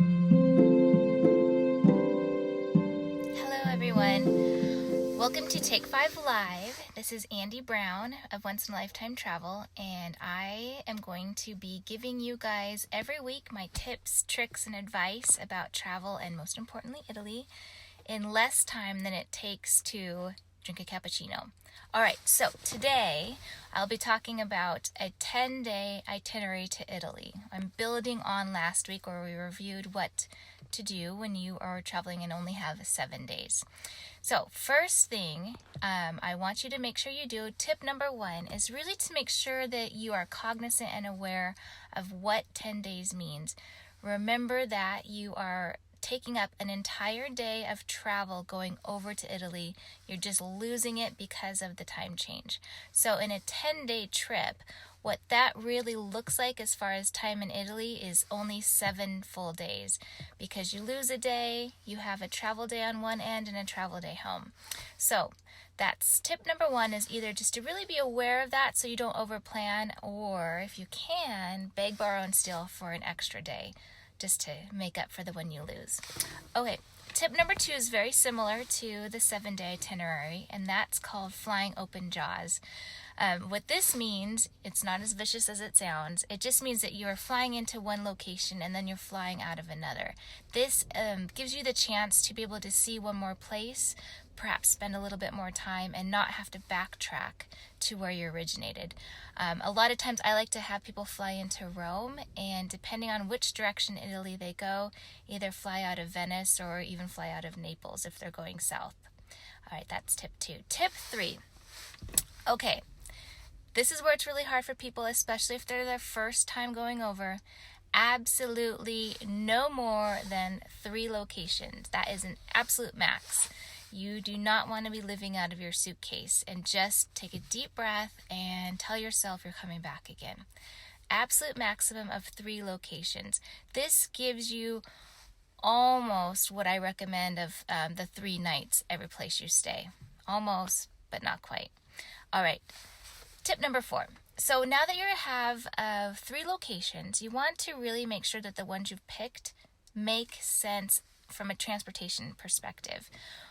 Hello, everyone. Welcome to Take 5 Live. This is Andy Brown of Once in a Lifetime Travel, and I am going to be giving you guys every week my tips, tricks, and advice about travel and, most importantly, Italy in less time than it takes to drink a cappuccino. All right, so today I'll be talking about a 10-day itinerary to Italy. I'm building on last week where we reviewed what to do when you are traveling and only have 7 days. So first thing I want you to make sure you do, tip number 1, is really to make sure that you are cognizant and aware of what 10 days means. Remember that you are taking up an entire day of travel going over to Italy. You're just losing it because of the time change. So in a 10-day trip, what that really looks like as far as time in Italy is only 7 full days, because you lose a day, you have a travel day on one end and a travel day home. So that's tip number 1, is either just to really be aware of that so you don't overplan, or if you can, beg, borrow, and steal for an extra day, just to make up for the one you lose. Okay, tip number 2 is very similar to the 7-day itinerary, and that's called flying open jaws. What this means, it's not as vicious as it sounds. It just means that you are flying into one location and then you're flying out of another. This gives you the chance to be able to see one more place, perhaps spend a little bit more time and not have to backtrack to where you originated. A lot of times I like to have people fly into Rome, and depending on which direction in Italy they go, either fly out of Venice or even fly out of Naples if they're going south. All right, that's tip 2. Tip 3. Okay, this is where it's really hard for people, especially if they're their first time going over. Absolutely no more than 3 locations. That is an absolute max. You do not want to be living out of your suitcase, and just take a deep breath and tell yourself you're coming back again. Absolute maximum of 3 locations. This gives you almost what I recommend of the 3 nights every place you stay. Almost, but not quite. All right, tip number 4. So now that you have 3 locations, you want to really make sure that the ones you've picked make sense from a transportation perspective.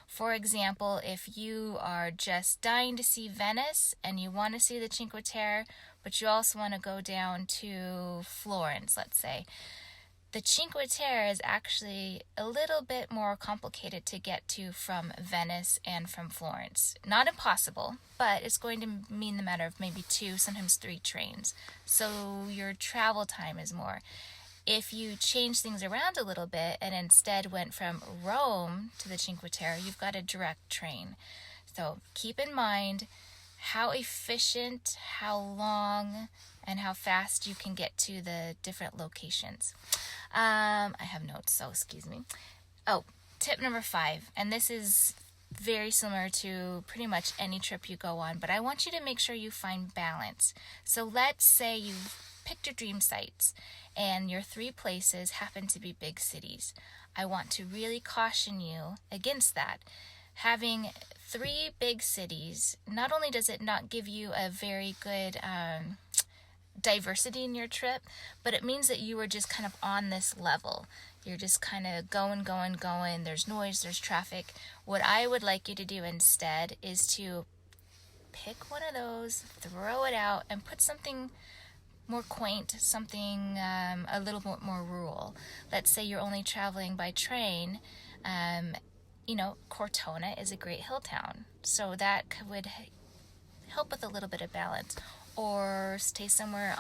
For example, if you are just dying to see Venice and you want to see the Cinque Terre, but you also want to go down to Florence, let's say, the Cinque Terre is actually a little bit more complicated to get to from Venice and from Florence. Not impossible, but it's going to mean the matter of maybe 2, sometimes 3 trains. So your travel time is more. If you change things around a little bit and instead went from Rome to the Cinque Terre, you've got a direct train. So keep in mind how efficient, how long, and how fast you can get to the different locations. I have notes, so excuse me. Oh, tip number 5, and this is very similar to pretty much any trip you go on, but I want you to make sure you find balance. So let's say you've picked your dream sites and your 3 places happen to be big cities. I want to really caution you against that. Having 3 big cities, not only does it not give you a very good diversity in your trip, but it means that you are just kind of on this level. You're just kind of going. There's noise, there's traffic. What I would like you to do instead is to pick one of those, throw it out, and put something more quaint, something a little bit more rural. Let's say you're only traveling by train. Cortona is a great hill town, so that would help with a little bit of balance. Or stay somewhere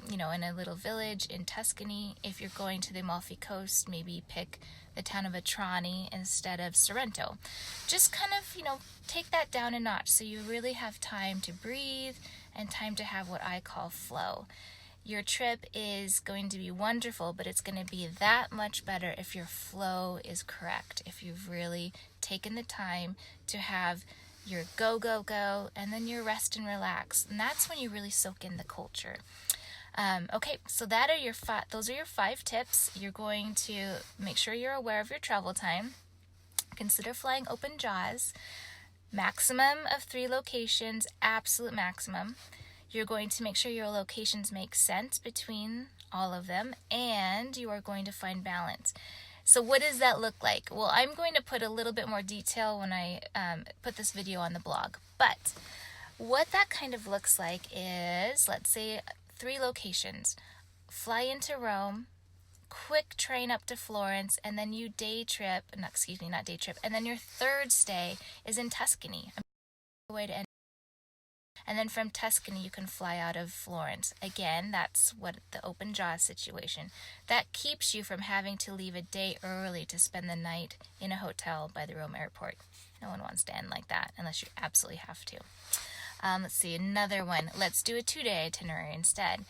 in a little village in Tuscany. If you're going to the Amalfi Coast, maybe pick the town of Atrani instead of Sorrento. Just kind of, take that down a notch so you really have time to breathe and time to have what I call flow. Your trip is going to be wonderful, but it's going to be that much better if your flow is correct, if you've really taken the time to have your go, and then your rest and relax. And that's when you really soak in the culture. Okay, so those are your 5 tips. You're going to make sure you're aware of your travel time. Consider flying open jaws. Maximum of 3 locations, absolute maximum. You're going to make sure your locations make sense between all of them, and you are going to find balance. So what does that look like? Well, I'm going to put a little bit more detail when I put this video on the blog. But what that kind of looks like is, let's say, 3 locations. Fly into Rome, quick train up to Florence, and then you not day trip, and then your 3rd stay is in Tuscany. And then from Tuscany, you can fly out of Florence. Again, that's what the open jaws situation. That keeps you from having to leave a day early to spend the night in a hotel by the Rome airport. No one wants to end like that unless you absolutely have to. Let's see, another one. Let's do a 2-day itinerary instead.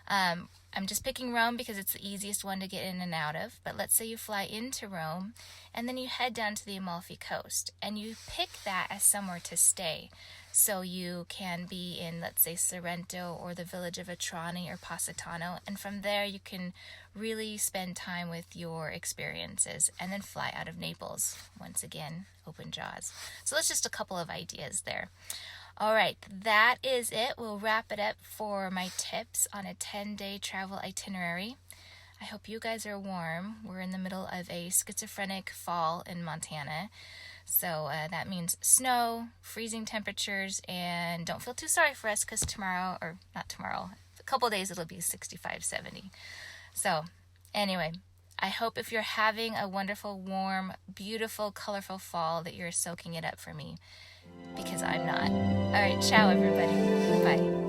I'm just picking Rome because it's the easiest one to get in and out of, but let's say you fly into Rome and then you head down to the Amalfi Coast and you pick that as somewhere to stay. So you can be in, let's say, Sorrento or the village of Atrani or Positano, and from there you can really spend time with your experiences and then fly out of Naples. Once again, open jaws. So that's just a couple of ideas there. All right, that is it. We'll wrap it up for my tips on a 10-day travel itinerary. I hope you guys are warm. We're in the middle of a schizophrenic fall in Montana. So that means snow, freezing temperatures, and don't feel too sorry for us because a couple of days it'll be 65, 70. So anyway, I hope if you're having a wonderful, warm, beautiful, colorful fall that you're soaking it up for me, because I'm not. All right, ciao everybody. Bye.